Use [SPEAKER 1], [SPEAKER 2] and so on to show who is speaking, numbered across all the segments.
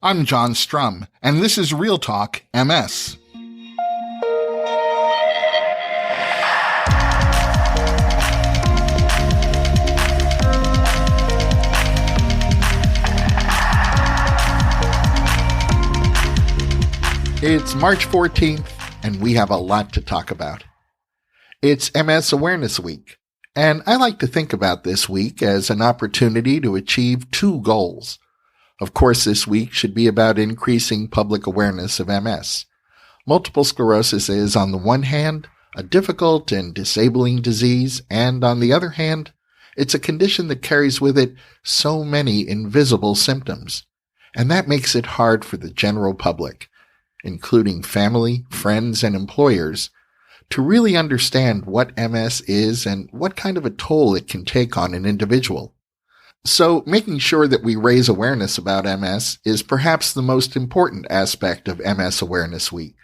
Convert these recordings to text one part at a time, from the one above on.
[SPEAKER 1] I'm John Strum, and this is Real Talk MS. It's March 14th, and we have a lot to talk about. It's MS Awareness Week, and I like to think about this week as an opportunity to achieve two goals. Of course, this week should be about increasing public awareness of MS. Multiple sclerosis is, on the one hand, a difficult and disabling disease, and on the other hand, it's a condition that carries with it so many invisible symptoms, and that makes it hard for the general public, including family, friends, and employers, to really understand what MS is and what kind of a toll it can take on an individual. So making sure that we raise awareness about MS is perhaps the most important aspect of MS Awareness Week.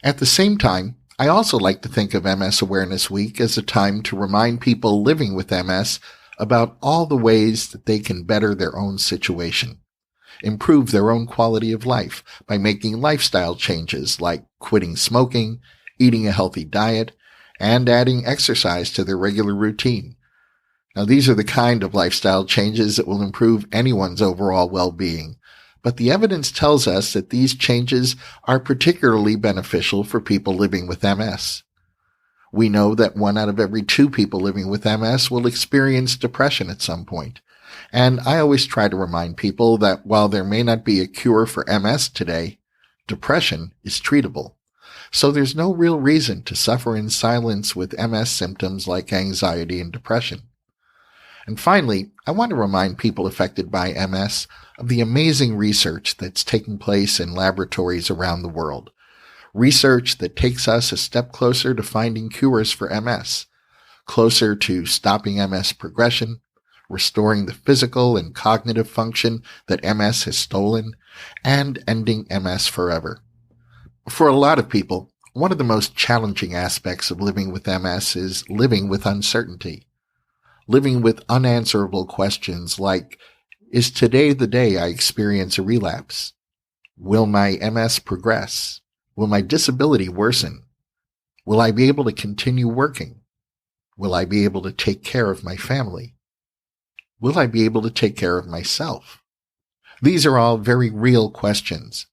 [SPEAKER 1] At the same time, I also like to think of MS Awareness Week as a time to remind people living with MS about all the ways that they can better their own situation, improve their own quality of life by making lifestyle changes like quitting smoking, eating a healthy diet, and adding exercise to their regular routine. Now, these are the kind of lifestyle changes that will improve anyone's overall well-being, but the evidence tells us that these changes are particularly beneficial for people living with MS. We know that 1 out of every 2 people living with MS will experience depression at some point, and I always try to remind people that while there may not be a cure for MS today, depression is treatable. So there's no real reason to suffer in silence with MS symptoms like anxiety and depression. And finally, I want to remind people affected by MS of the amazing research that's taking place in laboratories around the world. Research that takes us a step closer to finding cures for MS, closer to stopping MS progression, restoring the physical and cognitive function that MS has stolen, and ending MS forever. For a lot of people, one of the most challenging aspects of living with MS is living with uncertainty. Living with unanswerable questions like, is today the day I experience a relapse? Will my MS progress? Will my disability worsen? Will I be able to continue working? Will I be able to take care of my family? Will I be able to take care of myself? These are all very real questions,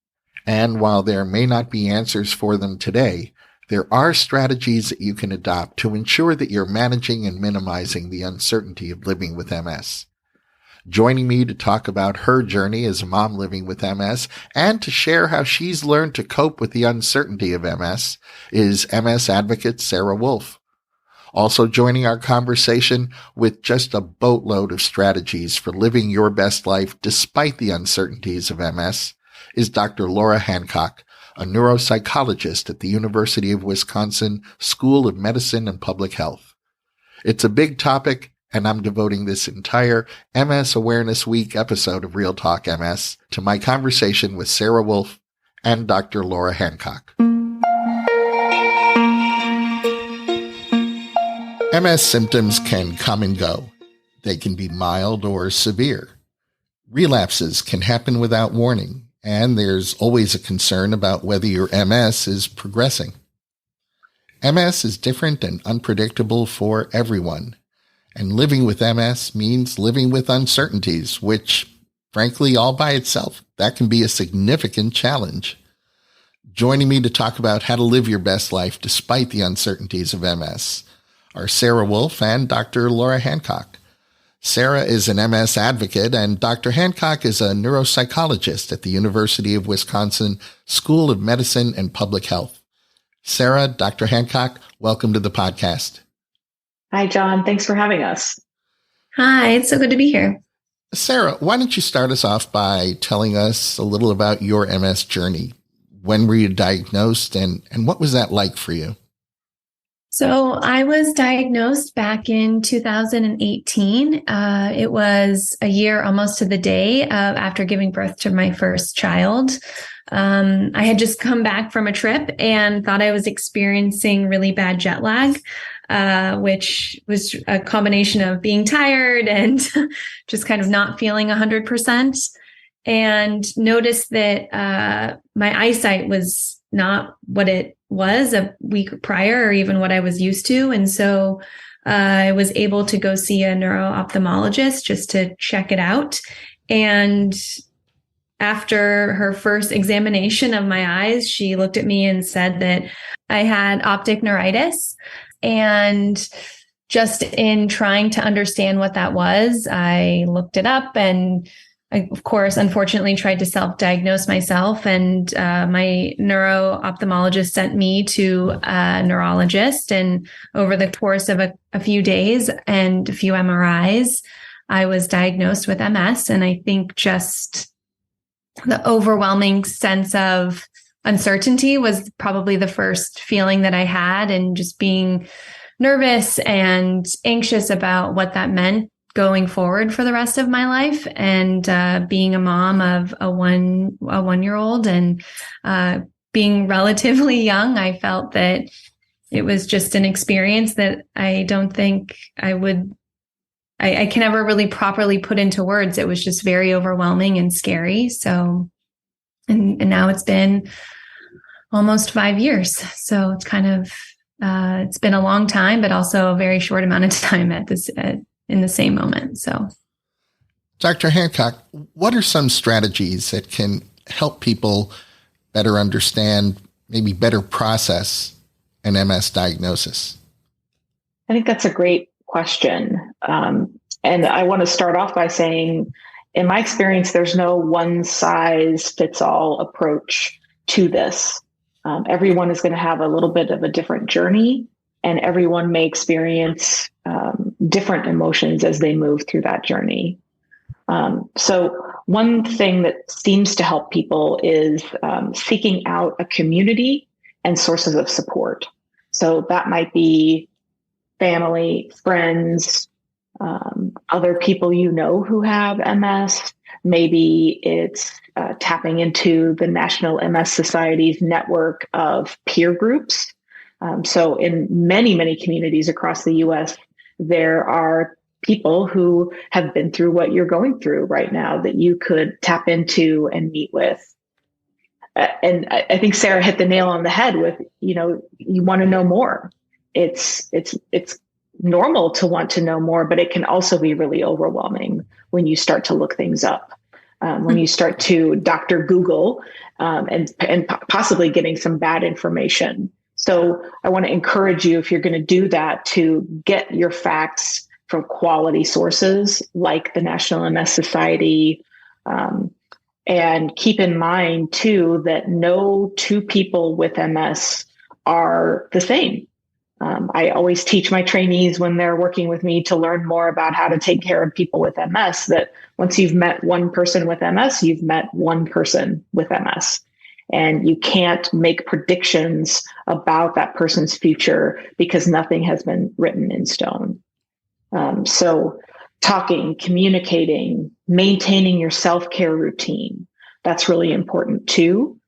[SPEAKER 1] and while there may not be answers for them today, there are strategies that you can adopt to ensure that you're managing and minimizing the uncertainty of living with MS. Joining me to talk about her journey as a mom living with MS and to share how she's learned to cope with the uncertainty of MS is MS advocate Sarah Wolfe. Also joining our conversation with just a boatload of strategies for living your best life despite the uncertainties of MS is Dr. Laura Hancock, a neuropsychologist at the University of Wisconsin School of Medicine and Public Health. It's a big topic, and I'm devoting this entire MS Awareness Week episode of Real Talk MS to my conversation with Sarah Wolfe and Dr. Laura Hancock. MS symptoms can come and go. They can be mild or severe. Relapses can happen without warning, and there's always a concern about whether your MS is progressing. MS is different and unpredictable for everyone, and living with MS means living with uncertainties, which, frankly, all by itself, that can be a significant challenge. Joining me to talk about how to live your best life despite the uncertainties of MS are Sarah Wolfe and Dr. Laura Hancock. Sarah is an MS advocate, and Dr. Hancock is a neuropsychologist at the University of Wisconsin School of Medicine and Public Health. Sarah, Dr. Hancock, welcome to the podcast.
[SPEAKER 2] Hi, John. Thanks for having us.
[SPEAKER 3] Hi, it's so good to be here.
[SPEAKER 1] Sarah, why don't you start us off by telling us a little about your MS journey? When were you diagnosed, and what was that like for you?
[SPEAKER 3] So I was diagnosed back in 2018. It was a year almost to the day after giving birth to my first child. I had just come back from a trip and thought I was experiencing really bad jet lag, which was a combination of being tired and just kind of not feeling 100%. and noticed that my eyesight was not what it was a week prior or even what I was used to. And so I was able to go see a neuro-ophthalmologist just to check it out. And after her first examination of my eyes, she looked at me and said that I had optic neuritis. And just in trying to understand what that was, I looked it up, and I, of course, unfortunately, tried to self-diagnose myself. And my neuro-ophthalmologist sent me to a neurologist. And over the course of a few days and a few MRIs, I was diagnosed with MS. And I think just the overwhelming sense of uncertainty was probably the first feeling that I had, and just being nervous and anxious about what that meant going forward for the rest of my life. And being a mom of a 1-year-old and being relatively young, I felt that it was just an experience that I don't think I can never really properly put into words. It was just very overwhelming and scary. So, and now it's been almost 5 years. So it's kind of, it's been a long time, but also a very short amount of time in the same moment. So,
[SPEAKER 1] Dr. Hancock, what are some strategies that can help people better understand, maybe better process an MS diagnosis?
[SPEAKER 2] I think that's a great question. And I want to start off by saying, in my experience, there's no one size fits all approach to this. Everyone is going to have a little bit of a different journey, and everyone may experience different emotions as they move through that journey. So one thing that seems to help people is seeking out a community and sources of support. So that might be family, friends, other people you know who have MS. Maybe it's tapping into the National MS Society's network of peer groups. So in many, many communities across the U.S., there are people who have been through what you're going through right now that you could tap into and meet with. And I think Sarah hit the nail on the head with, you want to know more. It's normal to want to know more, but it can also be really overwhelming when you start to look things up. When you start to Dr. Google and possibly getting some bad information. So I want to encourage you, if you're going to do that, to get your facts from quality sources like the National MS Society. And keep in mind, too, that no two people with MS are the same. I always teach my trainees when they're working with me to learn more about how to take care of people with MS, that once you've met one person with MS, you've met one person with MS. And you can't make predictions about that person's future because nothing has been written in stone. So talking, communicating, maintaining your self-care routine, that's really important too.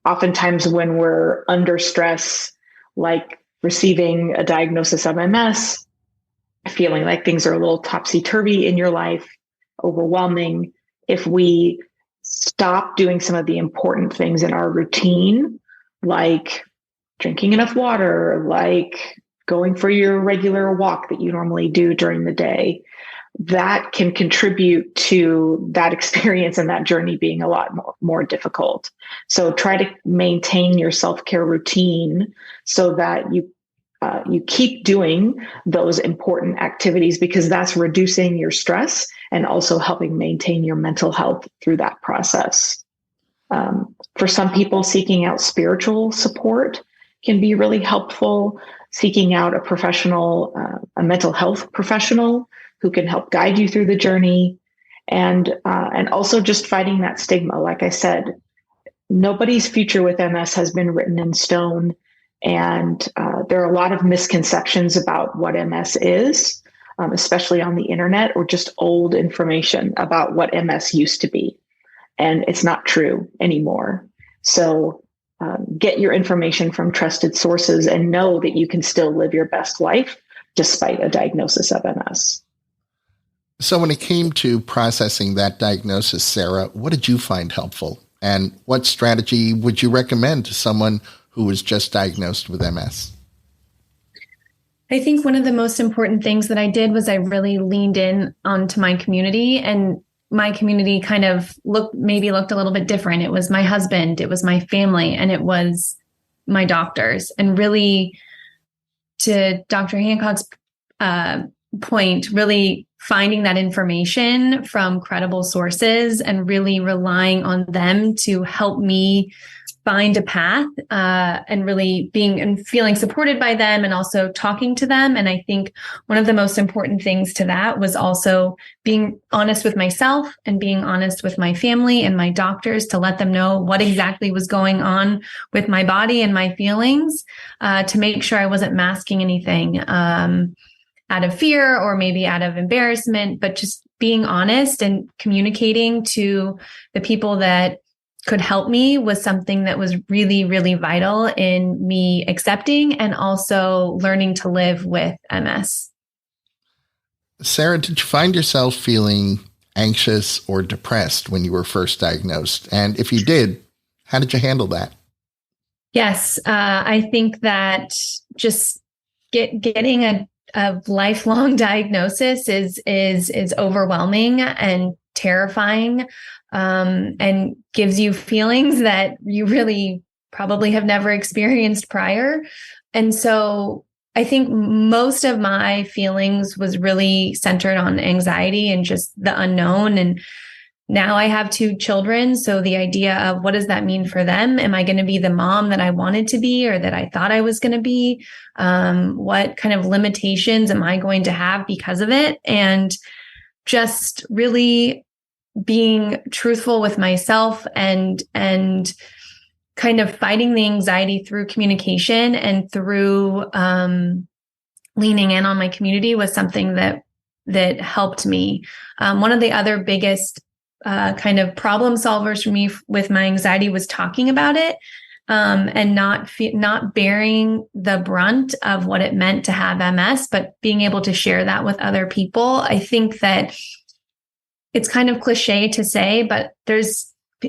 [SPEAKER 2] Oftentimes when we're under stress, like receiving a diagnosis of MS, feeling like things are a little topsy-turvy in your life, overwhelming, if we stop doing some of the important things in our routine, like drinking enough water, like going for your regular walk that you normally do during the day, that can contribute to that experience and that journey being a lot more difficult. So try to maintain your self-care routine so that you keep doing those important activities, because that's reducing your stress and also helping maintain your mental health through that process. For some people, seeking out spiritual support can be really helpful. Seeking out a professional, a mental health professional who can help guide you through the journey, and also just fighting that stigma. Like I said, nobody's future with MS has been written in stone, and there are a lot of misconceptions about what MS is, especially on the internet, or just old information about what MS used to be, and it's not true anymore. So get your information from trusted sources and know that you can still live your best life despite a diagnosis of MS.
[SPEAKER 1] So when it came to processing that diagnosis, Sarah, what did you find helpful? And what strategy would you recommend to someone who was just diagnosed with MS?
[SPEAKER 3] I think one of the most important things that I did was I really leaned in onto my community, and my community kind of looked a little bit different. It was my husband, it was my family, and it was my doctors. And really, to Dr. Hancock's point, really finding that information from credible sources and really relying on them to help me find a path, and really being and feeling supported by them and also talking to them. And I think one of the most important things to that was also being honest with myself and being honest with my family and my doctors to let them know what exactly was going on with my body and my feelings, to make sure I wasn't masking anything out of fear or maybe out of embarrassment, but just being honest and communicating to the people that could help me was something that was really, really vital in me accepting and also learning to live with MS.
[SPEAKER 1] Sarah, did you find yourself feeling anxious or depressed when you were first diagnosed? And if you did, how did you handle that?
[SPEAKER 3] Yes, I think that just getting a lifelong diagnosis is overwhelming and terrifying, and gives you feelings that you really probably have never experienced prior. And so I think most of my feelings was really centered on anxiety and just the unknown. And now I have 2 children. So the idea of what does that mean for them? Am I going to be the mom that I wanted to be or that I thought I was going to be? What kind of limitations am I going to have because of it? And just really being truthful with myself and kind of fighting the anxiety through communication and through leaning in on my community was something that helped me. One of the other biggest kind of problem solvers for me with my anxiety was talking about it, and not bearing the brunt of what it meant to have MS, but being able to share that with other people. I think that it's kind of cliche to say, but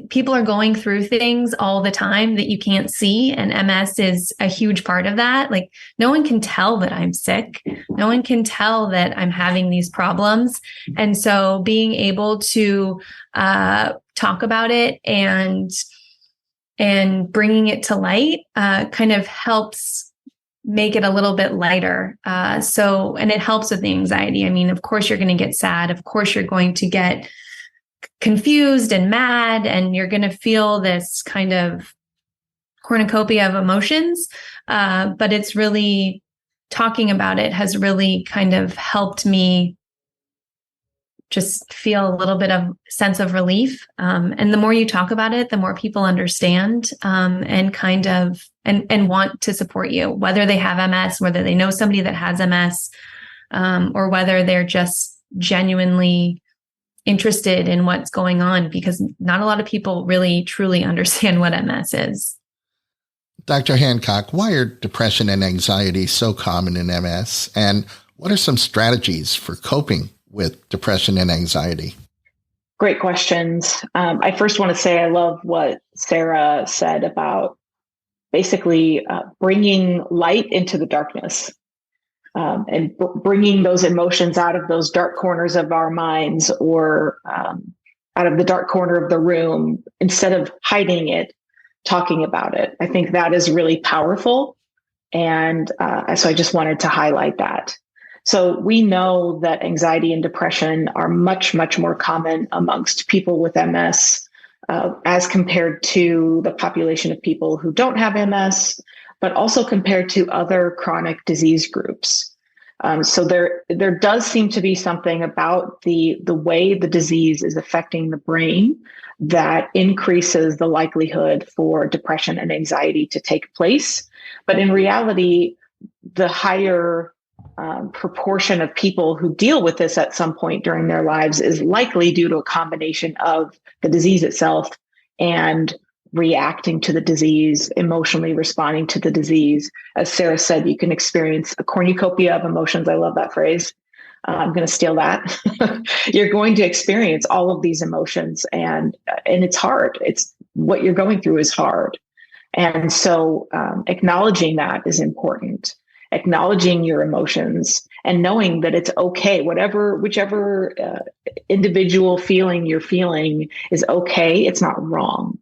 [SPEAKER 3] people are going through things all the time that you can't see. And MS is a huge part of that. Like, no one can tell that I'm sick. No one can tell that I'm having these problems. And so being able to talk about it and bringing it to light kind of helps make it a little bit lighter. And it helps with the anxiety. I mean, of course, you're going to get sad. Of course, you're going to get confused and mad, and you're going to feel this kind of cornucopia of emotions. But it's really talking about it has really kind of helped me just feel a little bit of sense of relief. And the more you talk about it, the more people understand, and kind of, and want to support you, whether they have MS, whether they know somebody that has MS, or whether they're just genuinely interested in what's going on, because not a lot of people really truly understand what MS is.
[SPEAKER 1] Dr. Hancock, why are depression and anxiety so common in MS? And what are some strategies for coping with depression and anxiety?
[SPEAKER 2] Great questions. I first want to say I love what Sarah said about basically bringing light into the darkness, and bringing those emotions out of those dark corners of our minds, or out of the dark corner of the room, instead of hiding it, talking about it. I think that is really powerful. And so I just wanted to highlight that. So we know that anxiety and depression are much, much more common amongst people with MS as compared to the population of people who don't have MS, but also compared to other chronic disease groups. So there does seem to be something about the way the disease is affecting the brain that increases the likelihood for depression and anxiety to take place. But in reality, the higher proportion of people who deal with this at some point during their lives is likely due to a combination of the disease itself and reacting to the disease, emotionally responding to the disease. As Sarah said, you can experience a cornucopia of emotions. I love that phrase. I'm going to steal that. You're going to experience all of these emotions, and it's hard. It's what you're going through is hard. And so acknowledging that is important. Acknowledging your emotions and knowing that it's okay, whichever individual feeling you're feeling is okay. It's not wrong.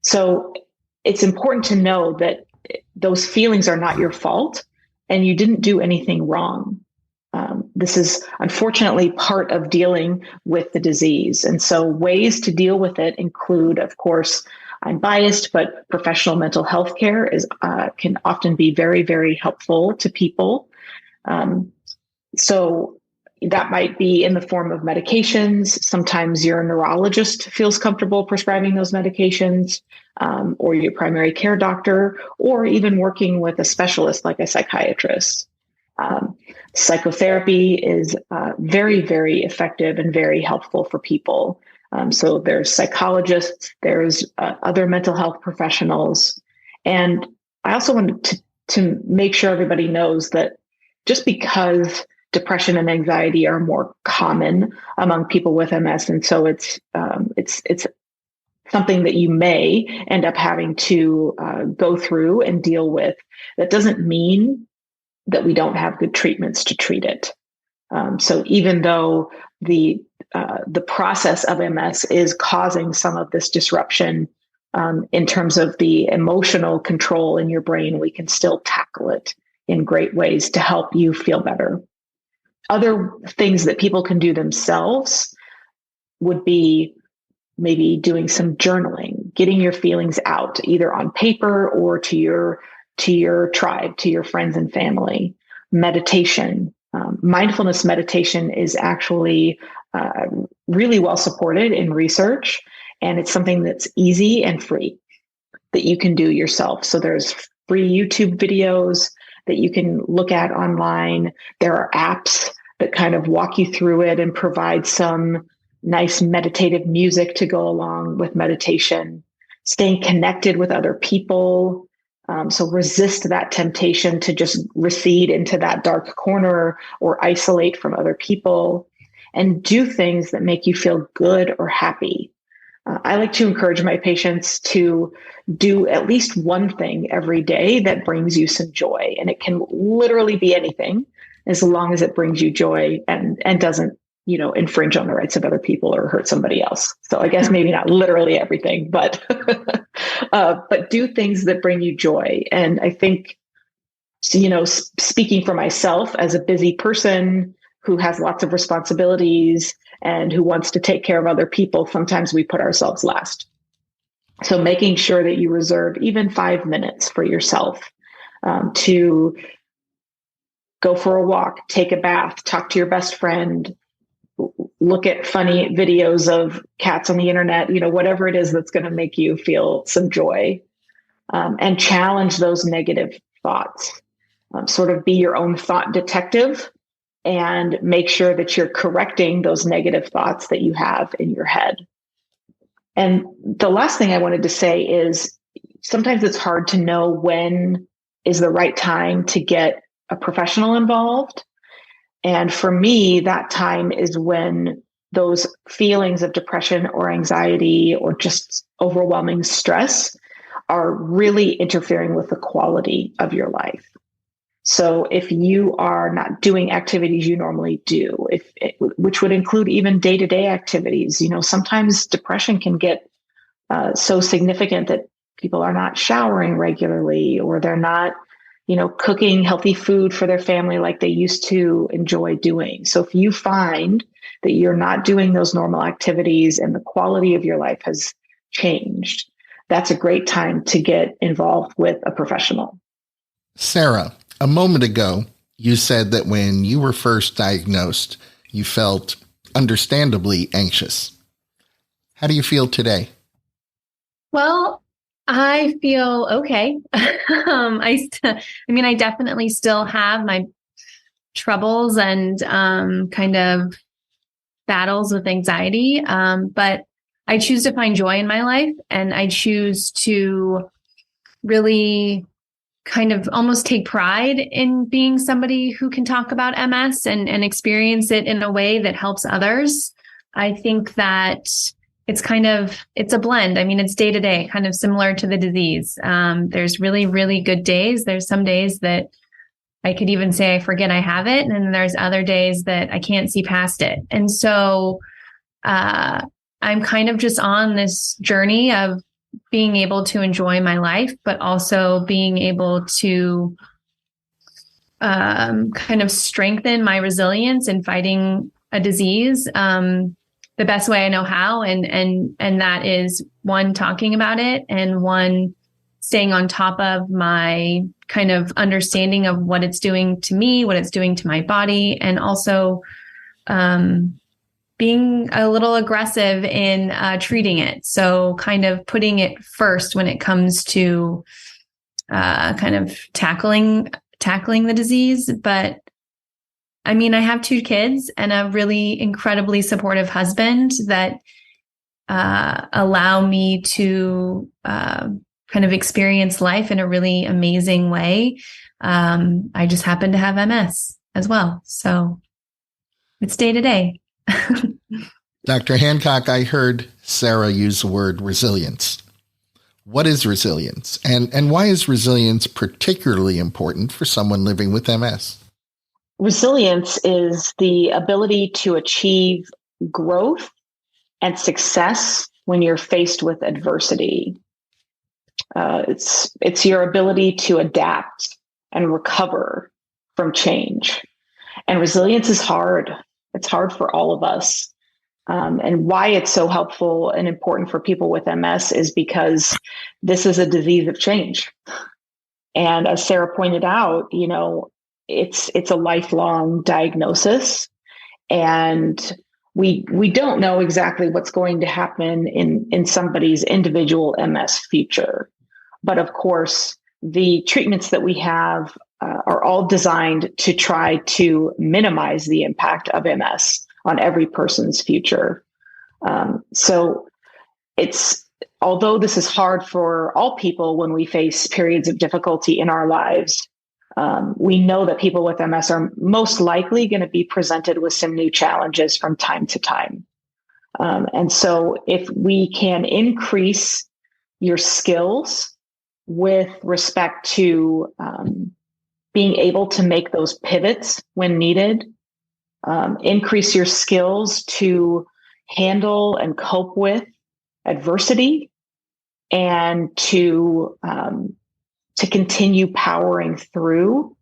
[SPEAKER 2] So it's important to know that those feelings are not your fault and you didn't do anything wrong. This is unfortunately part of dealing with the disease. And so ways to deal with it include, of course, I'm biased, but professional mental health care can often be very, very helpful to people. So that might be in the form of medications. Sometimes your neurologist feels comfortable prescribing those medications, or your primary care doctor, or even working with a specialist like a psychiatrist. Psychotherapy is very, very effective and very helpful for people. So there's psychologists, there's other mental health professionals. And I also wanted to make sure everybody knows that just because depression and anxiety are more common among people with MS, and so it's something that you may end up having to go through and deal with, that doesn't mean that we don't have good treatments to treat it. So even though the process of MS is causing some of this disruption in terms of the emotional control in your brain, we can still tackle it in great ways to help you feel better. Other things that people can do themselves would be maybe doing some journaling, getting your feelings out either on paper or to your tribe, to your friends and family. Meditation. Mindfulness meditation is actually really well supported in research, and it's something that's easy and free that you can do yourself. So there's free YouTube videos that you can look at online. There are apps that kind of walk you through it and provide some nice meditative music to go along with meditation. Staying connected with other people. So resist that temptation to just recede into that dark corner or isolate from other people, and do things that make you feel good or happy. I like to encourage my patients to do at least one thing every day that brings you some joy. And it can literally be anything, as long as it brings you joy and doesn't, infringe on the rights of other people or hurt somebody else. So I guess maybe not literally everything, but do things that bring you joy. And I think, speaking for myself as a busy person who has lots of responsibilities and who wants to take care of other people, sometimes we put ourselves last. So making sure that you reserve even 5 minutes for yourself to go for a walk, take a bath, talk to your best friend, look at funny videos of cats on the internet, whatever it is that's going to make you feel some joy, and challenge those negative thoughts. Sort of be your own thought detective and make sure that you're correcting those negative thoughts that you have in your head. And the last thing I wanted to say is sometimes it's hard to know when is the right time to get a professional involved. And for me, that time is when those feelings of depression or anxiety or just overwhelming stress are really interfering with the quality of your life. So if you are not doing activities you normally do, which would include even day-to-day activities, sometimes depression can get so significant that people are not showering regularly, or they're not cooking healthy food for their family like they used to enjoy doing. So if you find that you're not doing those normal activities and the quality of your life has changed, that's a great time to get involved with a professional.
[SPEAKER 1] Sarah, a moment ago, you said that when you were first diagnosed, you felt understandably anxious. How do you feel today?
[SPEAKER 3] Well, I feel okay. I definitely still have my troubles and kind of battles with anxiety, but I choose to find joy in my life, and I choose to really kind of almost take pride in being somebody who can talk about MS and experience it in a way that helps others. I think that it's a blend. I mean, it's day to day, kind of similar to the disease. There's really, really good days. There's some days that I could even say I forget I have it. And then there's other days that I can't see past it. And so I'm kind of just on this journey of being able to enjoy my life, but also being able to kind of strengthen my resilience in fighting a disease the best way I know how. And that is one, talking about it, and one, staying on top of my kind of understanding of what it's doing to me, what it's doing to my body, and also being a little aggressive in treating it. So kind of putting it first when it comes to kind of tackling the disease. But I mean, I have 2 kids and a really incredibly supportive husband that allow me to kind of experience life in a really amazing way. I just happen to have MS as well. So it's day to day.
[SPEAKER 1] Dr. Hancock, I heard Sarah use the word resilience. What is resilience? And why is resilience particularly important for someone living with MS?
[SPEAKER 2] Resilience is the ability to achieve growth and success when you're faced with adversity. It's your ability to adapt and recover from change. And resilience is hard. It's hard for all of us. And why it's so helpful and important for people with MS is because this is a disease of change. And as Sarah pointed out, it's a lifelong diagnosis, and we don't know exactly what's going to happen in somebody's individual MS future. But of course, the treatments that we have are all designed to try to minimize the impact of MS on every person's future. So although this is hard for all people when we face periods of difficulty in our lives, we know that people with MS are most likely going to be presented with some new challenges from time to time. And so if we can increase your skills with respect to being able to make those pivots when needed, increase your skills to handle and cope with adversity, and to continue powering through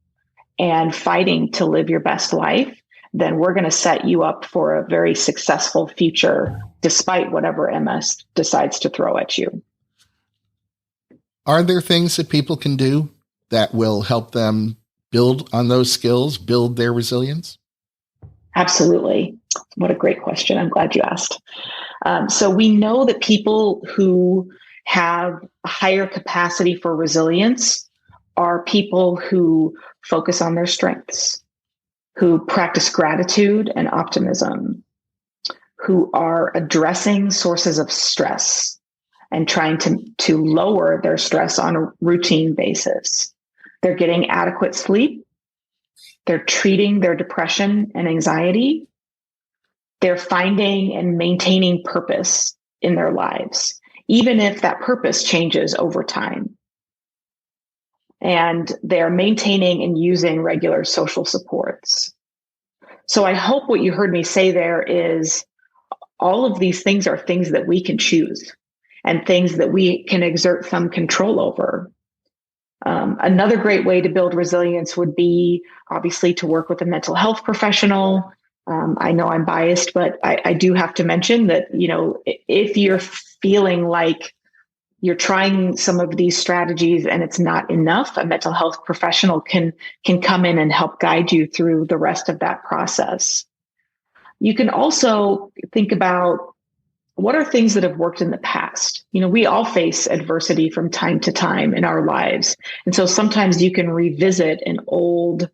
[SPEAKER 2] and fighting to live your best life, then we're going to set you up for a very successful future, despite whatever MS decides to throw at you.
[SPEAKER 1] Are there things that people can do that will help them build on those skills, build their resilience?
[SPEAKER 2] Absolutely. What a great question. I'm glad you asked. So we know that people who have a higher capacity for resilience are people who focus on their strengths, who practice gratitude and optimism, who are addressing sources of stress and trying to lower their stress on a routine basis. They're getting adequate sleep. They're treating their depression and anxiety. They're finding and maintaining purpose in their lives, even if that purpose changes over time. And they're maintaining and using regular social supports. So I hope what you heard me say there is all of these things are things that we can choose and things that we can exert some control over. Another great way to build resilience would be obviously to work with a mental health professional. I know I'm biased, but I do have to mention that, if you're feeling like you're trying some of these strategies and it's not enough, a mental health professional can come in and help guide you through the rest of that process. You can also think about what are things that have worked in the past. We all face adversity from time to time in our lives. And so sometimes you can revisit an old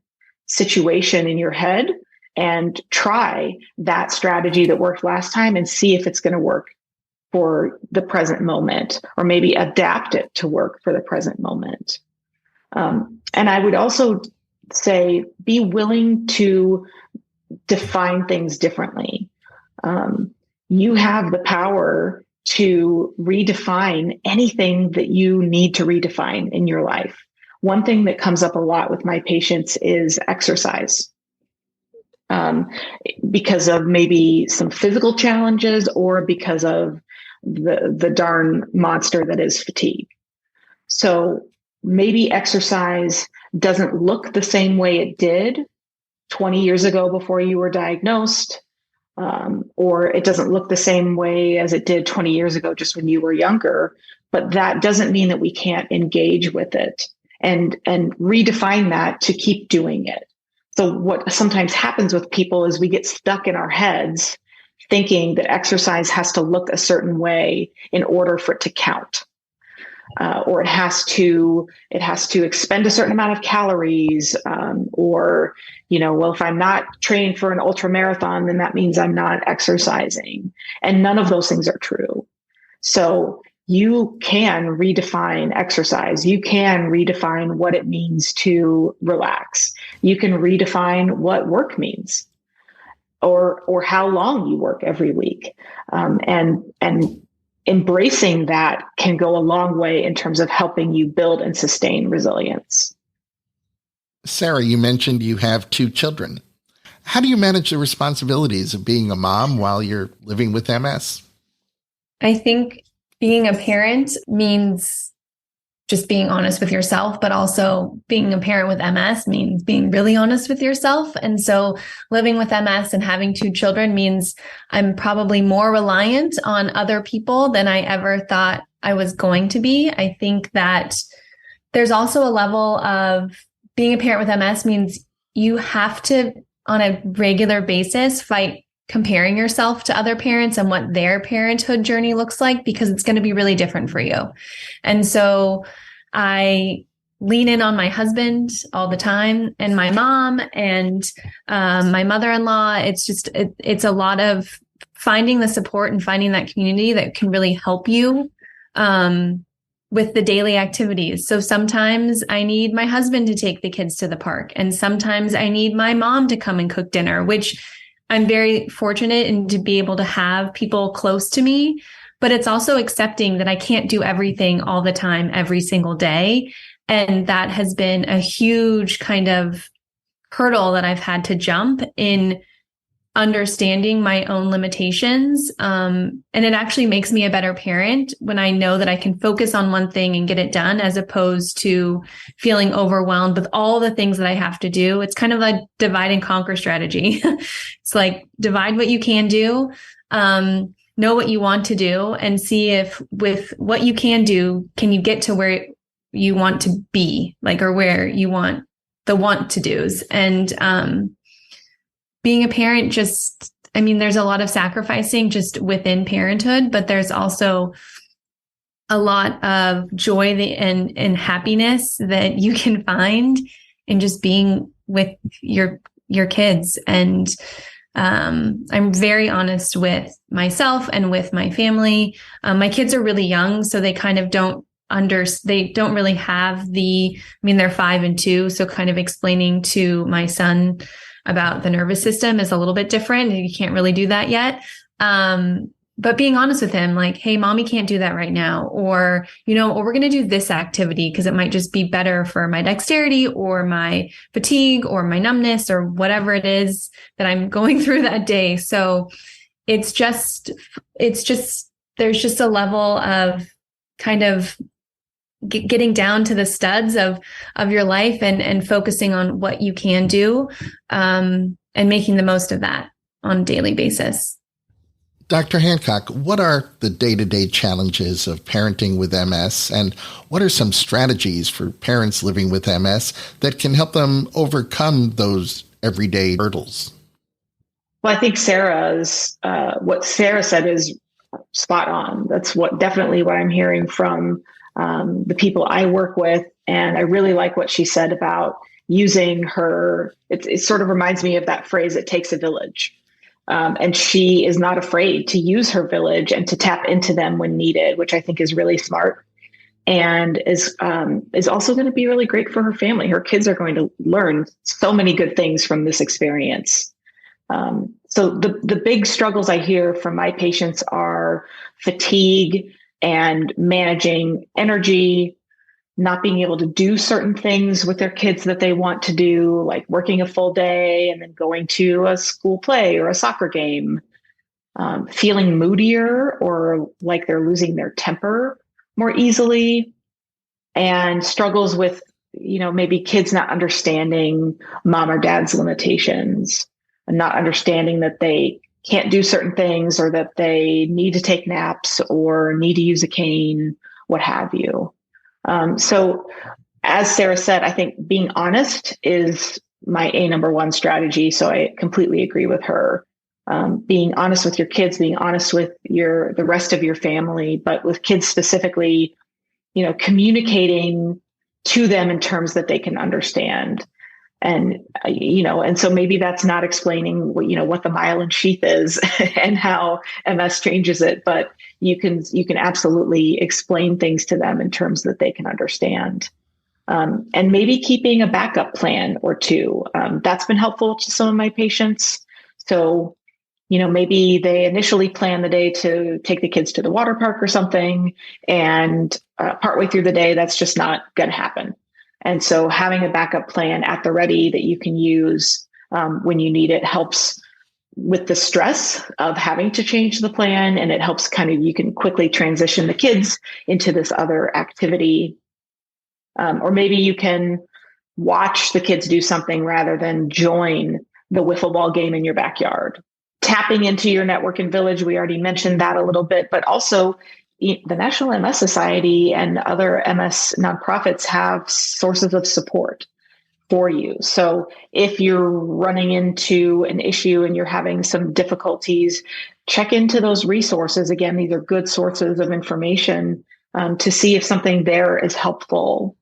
[SPEAKER 2] situation in your head and try that strategy that worked last time and see if it's going to work for the present moment, or maybe adapt it to work for the present moment. And I would also say, be willing to define things differently. You have the power to redefine anything that you need to redefine in your life. One thing that comes up a lot with my patients is exercise. Because of maybe some physical challenges or because of the darn monster that is fatigue. So maybe exercise doesn't look the same way it did 20 years ago before you were diagnosed, or it doesn't look the same way as it did 20 years ago just when you were younger. But that doesn't mean that we can't engage with it and redefine that to keep doing it. So what sometimes happens with people is we get stuck in our heads thinking that exercise has to look a certain way in order for it to count. Or it has to expend a certain amount of calories, or, well, if I'm not training for an ultra marathon, then that means I'm not exercising. And none of those things are true. So you can redefine exercise. You can redefine what it means to relax. You can redefine what work means, or how long you work every week. And embracing that can go a long way in terms of helping you build and sustain resilience.
[SPEAKER 1] Sarah, you mentioned you have 2 children. How do you manage the responsibilities of being a mom while you're living with MS?
[SPEAKER 3] I think being a parent means just being honest with yourself, but also being a parent with MS means being really honest with yourself. And so living with MS and having 2 children means I'm probably more reliant on other people than I ever thought I was going to be. I think that there's also a level of being a parent with MS means you have to, on a regular basis, fight comparing yourself to other parents and what their parenthood journey looks like, because it's going to be really different for you. And so I lean in on my husband all the time, and my mom and my mother-in-law. It's a lot of finding the support and finding that community that can really help you with the daily activities. So sometimes I need my husband to take the kids to the park, and sometimes I need my mom to come and cook dinner, which I'm very fortunate in to be able to have people close to me. But it's also accepting that I can't do everything all the time, every single day. And that has been a huge kind of hurdle that I've had to jump in understanding my own limitations. And it actually makes me a better parent when I know that I can focus on one thing and get it done, as opposed to feeling overwhelmed with all the things that I have to do. It's kind of a divide and conquer strategy. It's like divide what you can do, know what you want to do, and see if with what you can do, can you get to where you want to be, like, or where you want the want to do's. And being a parent, there's a lot of sacrificing just within parenthood, but there's also a lot of joy and happiness that you can find in just being with your kids. And I'm very honest with myself and with my family. My kids are really young, so they kind of don't really have they're 5 and 2. So kind of explaining to my son about the nervous system is a little bit different. You can't really do that yet. But being honest with him, like, hey, mommy can't do that right now. Or, we're going to do this activity because it might just be better for my dexterity or my fatigue or my numbness or whatever it is that I'm going through that day. So there's just a level of kind of getting down to the studs of your life and focusing on what you can do, and making the most of that on a daily basis.
[SPEAKER 1] Dr. Hancock, what are the day-to-day challenges of parenting with MS, and what are some strategies for parents living with MS that can help them overcome those everyday hurdles?
[SPEAKER 2] Well, I think what Sarah said is spot on. That's definitely what I'm hearing from the people I work with. And I really like what she said about using it sort of reminds me of that phrase, it takes a village. And she is not afraid to use her village and to tap into them when needed, which I think is really smart. and is also going to be really great for her family. Her kids are going to learn so many good things from this experience. So the big struggles I hear from my patients are fatigue and managing energy, not being able to do certain things with their kids that they want to do, like working a full day and then going to a school play or a soccer game, feeling moodier or like they're losing their temper more easily, and struggles with, maybe kids not understanding mom or dad's limitations and not understanding that they can't do certain things or that they need to take naps or need to use a cane, what have you. So as Sarah said, I think being honest is my number one strategy. So I completely agree with her. Being honest with your kids, being honest with the rest of your family, but with kids specifically, communicating to them in terms that they can understand. And, and so maybe that's not explaining what the myelin sheath is and how MS changes it, but you can absolutely explain things to them in terms that they can understand. And maybe keeping a backup plan or two. That's been helpful to some of my patients. So, maybe they initially plan the day to take the kids to the water park or something, and partway through the day, that's just not going to happen. And so having a backup plan at the ready that you can use when you need it helps with the stress of having to change the plan. And it helps you can quickly transition the kids into this other activity. Or maybe you can watch the kids do something rather than join the wiffle ball game in your backyard. Tapping into your network and village, we already mentioned that a little bit, but also the National MS Society and other MS nonprofits have sources of support for you. So if you're running into an issue and you're having some difficulties, check into those resources. Again, these are good sources of information to see if something there is helpful.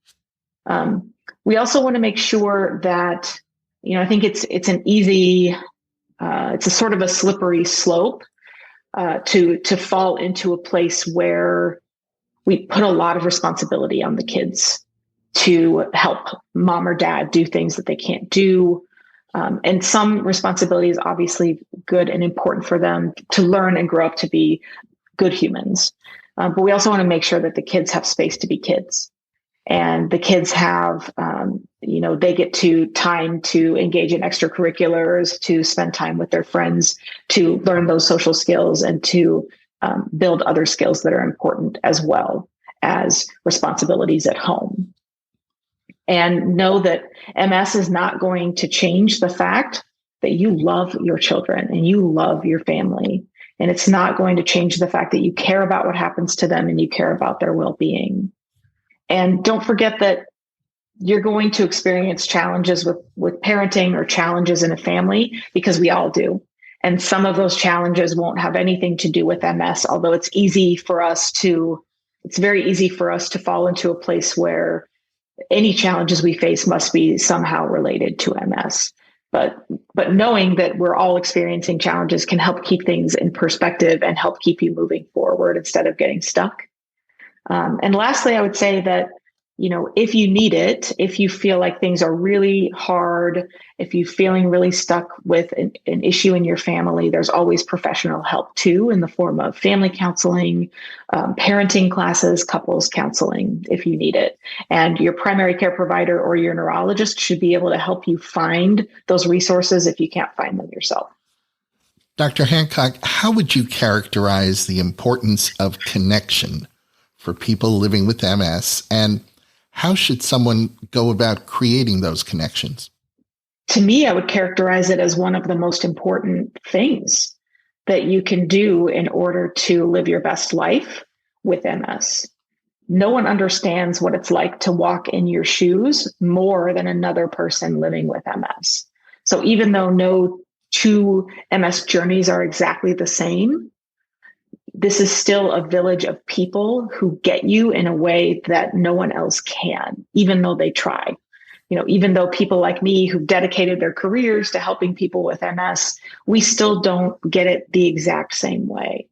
[SPEAKER 2] We also want to make sure that, I think it's an easy, it's a sort of a slippery slope to fall into a place where we put a lot of responsibility on the kids to help mom or dad do things that they can't do. And some responsibility is obviously good and important for them to learn and grow up to be good humans. But we also want to make sure that the kids have space to be kids. And the kids have, they get time to engage in extracurriculars, to spend time with their friends, to learn those social skills and to build other skills that are important as well as responsibilities at home. And know that MS is not going to change the fact that you love your children and you love your family. And it's not going to change the fact that you care about what happens to them and you care about their well-being. And don't forget that you're going to experience challenges with parenting or challenges in a family, because we all do. And some of those challenges won't have anything to do with MS, although it's very easy for us to fall into a place where any challenges we face must be somehow related to MS. But knowing that we're all experiencing challenges can help keep things in perspective and help keep you moving forward instead of getting stuck. And lastly, I would say that, if you need it, if you feel like things are really hard, if you're feeling really stuck with an issue in your family, there's always professional help too, in the form of family counseling, parenting classes, couples counseling, if you need it. And your primary care provider or your neurologist should be able to help you find those resources if you can't find them yourself.
[SPEAKER 1] Dr. Hancock, how would you characterize the importance of connection for people living with MS, and how should someone go about creating those connections?
[SPEAKER 2] To me, I would characterize it as one of the most important things that you can do in order to live your best life with MS. No one understands what it's like to walk in your shoes more than another person living with MS. So even though no two MS journeys are exactly the same, this is still a village of people who get you in a way that no one else can, even though they try. Even though people like me who've dedicated their careers to helping people with MS, we still don't get it the exact same way.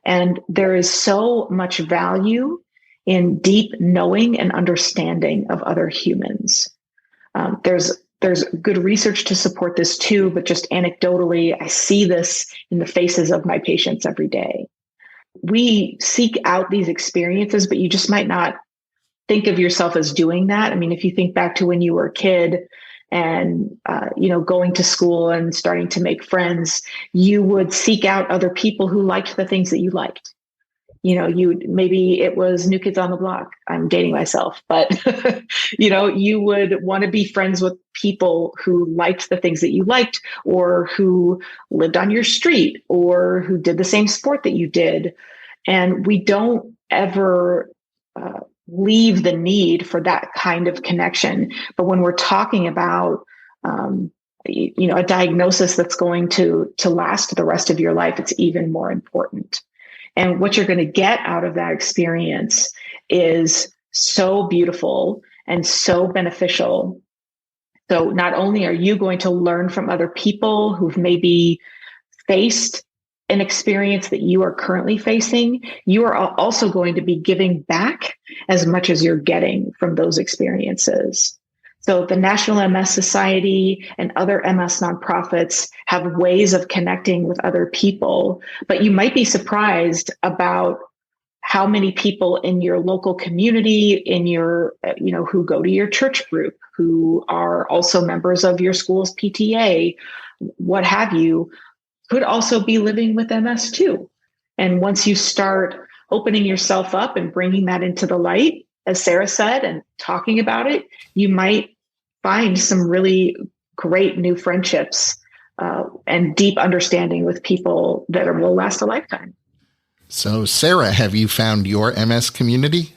[SPEAKER 2] And there is so much value in deep knowing and understanding of other humans. There's good research to support this too, but just anecdotally, I see this in the faces of my patients every day. We seek out these experiences, but you just might not think of yourself as doing that. I mean, if you think back to when you were a kid and, going to school and starting to make friends, you would seek out other people who liked the things that you liked. Maybe it was New Kids on the Block. I'm dating myself, but, you would want to be friends with people who liked the things that you liked, or who lived on your street, or who did the same sport that you did. And we don't ever leave the need for that kind of connection. But when we're talking about, a diagnosis that's going to last the rest of your life, it's even more important. And what you're going to get out of that experience is so beautiful and so beneficial. So not only are you going to learn from other people who've maybe faced an experience that you are currently facing, you are also going to be giving back as much as you're getting from those experiences. So the National MS Society and other MS nonprofits have ways of connecting with other people, but you might be surprised about how many people in your local community, in your, who go to your church group, who are also members of your school's PTA, what have you, could also be living with MS too. And once you start opening yourself up and bringing that into the light, as Sarah said, and talking about it, you might find some really great new friendships and deep understanding with people that will last a lifetime.
[SPEAKER 1] So, Sarah, have you found your MS community?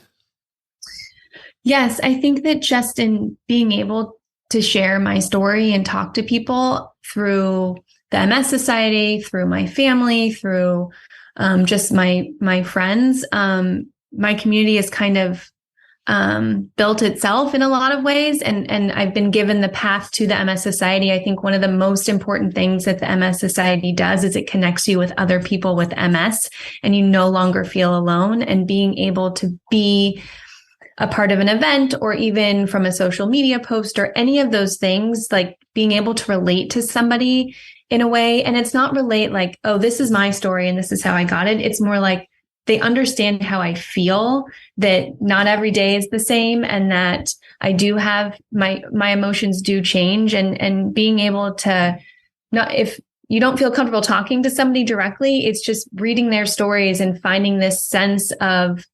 [SPEAKER 3] Yes, I think that just in being able to share my story and talk to people through the MS Society, through my family, through just my friends, my community has kind of built itself in a lot of ways. And I've been given the path to the MS Society. I think one of the most important things that the MS Society does is it connects you with other people with MS, and you no longer feel alone. And being able to be a part of an event, or even from a social media post, or any of those things, like being able to relate to somebody in a way. And it's not relate like, oh, this is my story and this is how I got it. It's more like they understand how I feel, that not every day is the same, and that I do have my emotions do change, and being able to not, if you don't feel comfortable talking to somebody directly, it's just reading their stories and finding this sense of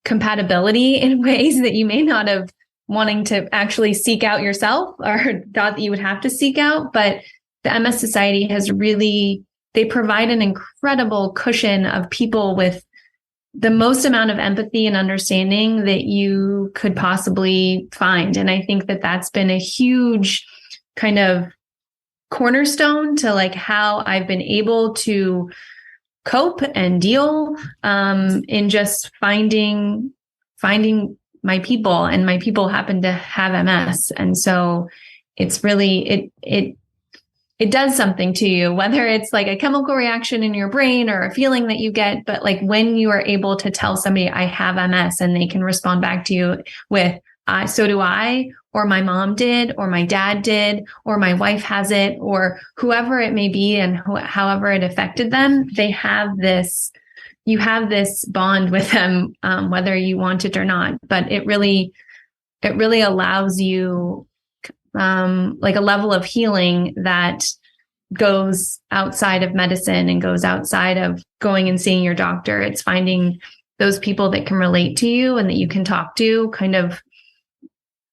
[SPEAKER 3] compatibility in ways that you may not have wanting to actually seek out yourself, or thought that you would have to seek out. But the MS Society has really, they provide an incredible cushion of people with the most amount of empathy and understanding that you could possibly find. And I think that that's been a huge kind of cornerstone to like how I've been able to cope and deal in just finding my people, and my people happen to have MS. And so it's really, it does something to you, whether it's like a chemical reaction in your brain or a feeling that you get. But like when you are able to tell somebody I have MS, and they can respond back to you with, so do I, or my mom did, or my dad did, or my wife has it, or whoever it may be, and however it affected them, they have this, you have this bond with them, whether you want it or not. But it really allows you like a level of healing that goes outside of medicine and goes outside of going and seeing your doctor. It's finding those people that can relate to you and that you can talk to kind of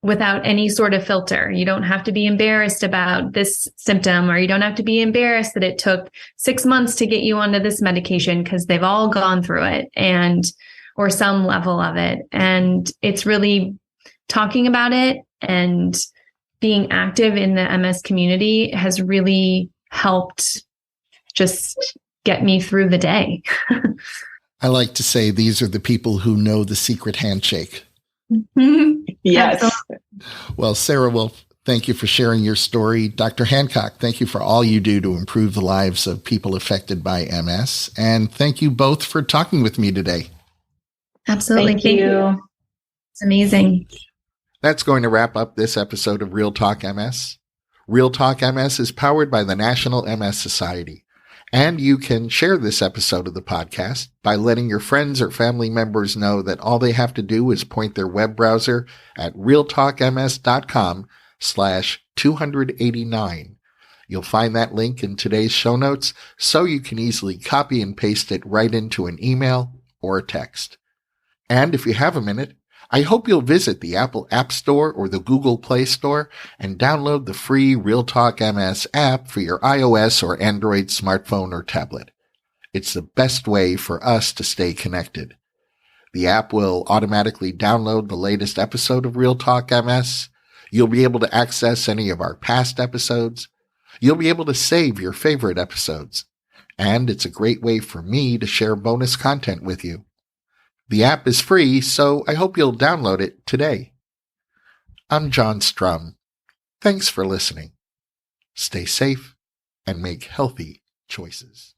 [SPEAKER 3] without any sort of filter. You don't have to be embarrassed about this symptom, or you don't have to be embarrassed that it took 6 months to get you onto this medication, because they've all gone through it, or some level of it. And it's really talking about it and being active in the MS community has really helped just get me through the day.
[SPEAKER 1] I like to say these are the people who know the secret handshake.
[SPEAKER 2] Yes.
[SPEAKER 3] Absolutely.
[SPEAKER 1] Well, Sarah Wolfe, thank you for sharing your story. Dr. Hancock, thank you for all you do to improve the lives of people affected by MS. And thank you both for talking with me today.
[SPEAKER 3] Absolutely. Absolutely.
[SPEAKER 2] Thank you.
[SPEAKER 3] It's amazing.
[SPEAKER 1] That's going to wrap up this episode of Real Talk MS. Real Talk MS is powered by the National MS Society. And you can share this episode of the podcast by letting your friends or family members know that all they have to do is point their web browser at realtalkms.com/289. You'll find that link in today's show notes, so you can easily copy and paste it right into an email or a text. And if you have a minute, I hope you'll visit the Apple App Store or the Google Play Store and download the free Real Talk MS app for your iOS or Android smartphone or tablet. It's the best way for us to stay connected. The app will automatically download the latest episode of Real Talk MS. You'll be able to access any of our past episodes. You'll be able to save your favorite episodes. And it's a great way for me to share bonus content with you. The app is free, so I hope you'll download it today. I'm John Strum. Thanks for listening. Stay safe and make healthy choices.